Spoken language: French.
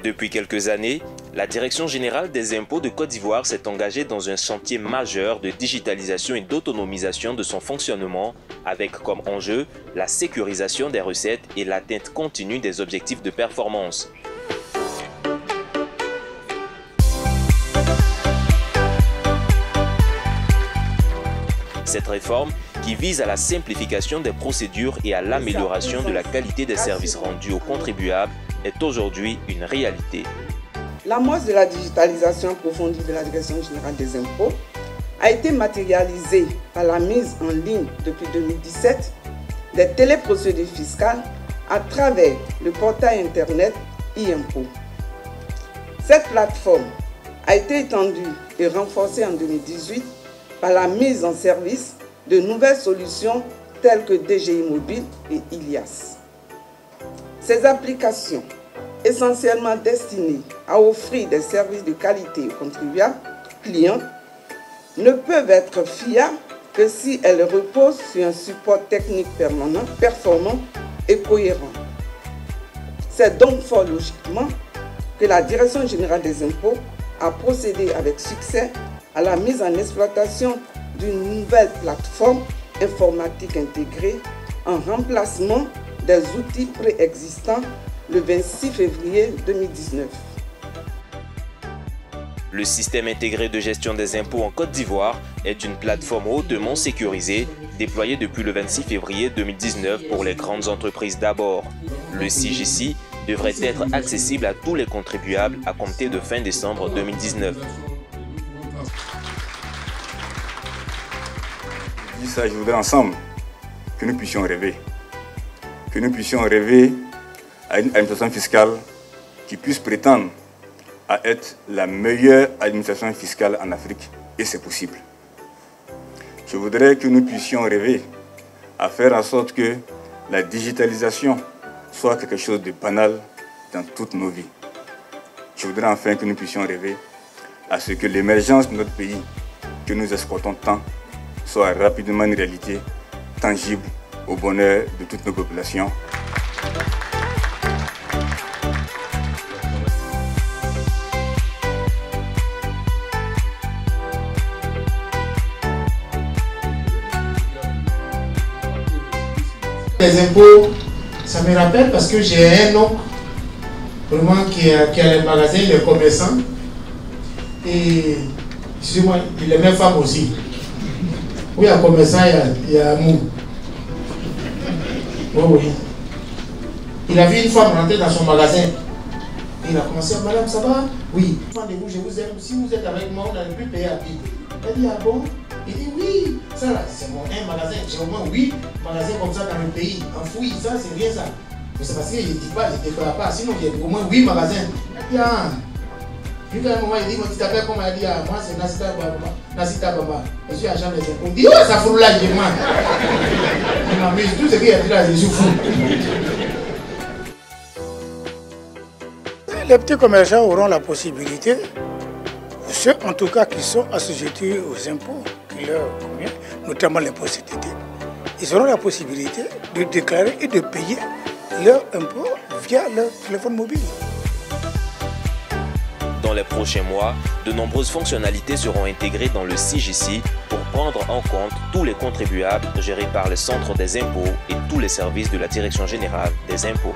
Depuis quelques années, la Direction générale des impôts de Côte d'Ivoire s'est engagée dans un chantier majeur de digitalisation et d'autonomisation de son fonctionnement, avec comme enjeu la sécurisation des recettes et l'atteinte continue des objectifs de performance. Cette réforme, qui vise à la simplification des procédures et à l'amélioration de la qualité des services rendus aux contribuables, est aujourd'hui une réalité. L'amorce de la digitalisation approfondie de la Direction générale des impôts a été matérialisée par la mise en ligne depuis 2017 des téléprocédures fiscales à travers le portail internet e-impôt. Cette plateforme a été étendue et renforcée en 2018 par la mise en service de nouvelles solutions telles que DGI Mobile et Ilias. Ces applications, essentiellement destinées à offrir des services de qualité aux contribuables, clients, ne peuvent être fiables que si elles reposent sur un support technique permanent, performant et cohérent. C'est donc fort logiquement que la Direction générale des impôts a procédé avec succès à la mise en exploitation d'une nouvelle plateforme informatique intégrée en remplacement des outils préexistants le 26 février 2019. Le système intégré de gestion des impôts en Côte d'Ivoire est une plateforme hautement sécurisée, déployée depuis le 26 février 2019 pour les grandes entreprises d'abord. Le CJC devrait être accessible à tous les contribuables à compter de fin décembre 2019. Je voudrais ensemble que nous puissions rêver. Que nous puissions rêver à une administration fiscale qui puisse prétendre à être la meilleure administration fiscale en Afrique. Et c'est possible. Je voudrais que nous puissions rêver à faire en sorte que la digitalisation soit quelque chose de banal dans toutes nos vies. Je voudrais enfin que nous puissions rêver à ce que l'émergence de notre pays, que nous escortons tant, soit rapidement une réalité tangible au bonheur de toutes nos populations. Les impôts, ça me rappelle parce que j'ai un oncle vraiment qui a les magasins, les commerçants. Et, excusez-moi, il est même femme aussi. Oui, un commerçant, il y a amour. Oui, oui. Il a vu une femme rentrer dans son magasin. Et il a commencé à dire, madame, ça va? Oui. Demandez-vous, je vous aime. Si vous êtes avec moi, on n'allait plus payer à pied. Elle dit, ah bon? Il dit, oui. Ça là, c'est mon un magasin. J'ai au moins 8 magasins comme ça dans le pays. Enfoui, ça, c'est rien ça. Mais c'est parce qu'il ne dit pas, il ne déclare pas. Sinon, il y a au moins 8 magasins. Elle dit, ah. Puis quand un moment, il dit, tu t'appelles comment? Elle dit, ah, moi, c'est Nasita Baba. Nasita Baba. Je suis agent des impôts. Il dit, oh, ça fout là, je demande. Je m'amuse. Tout ce qu'il y a dit là, je suis fou. Les petits commerçants auront la possibilité, ceux en tout cas qui sont assujettis aux impôts qui leur conviennent, notamment les possibilités, ils auront la possibilité de déclarer et de payer leurs impôts via leur téléphone mobile. Dans les prochains mois, de nombreuses fonctionnalités seront intégrées dans le CJC pour prendre en compte tous les contribuables gérés par le Centre des impôts et tous les services de la Direction générale des impôts.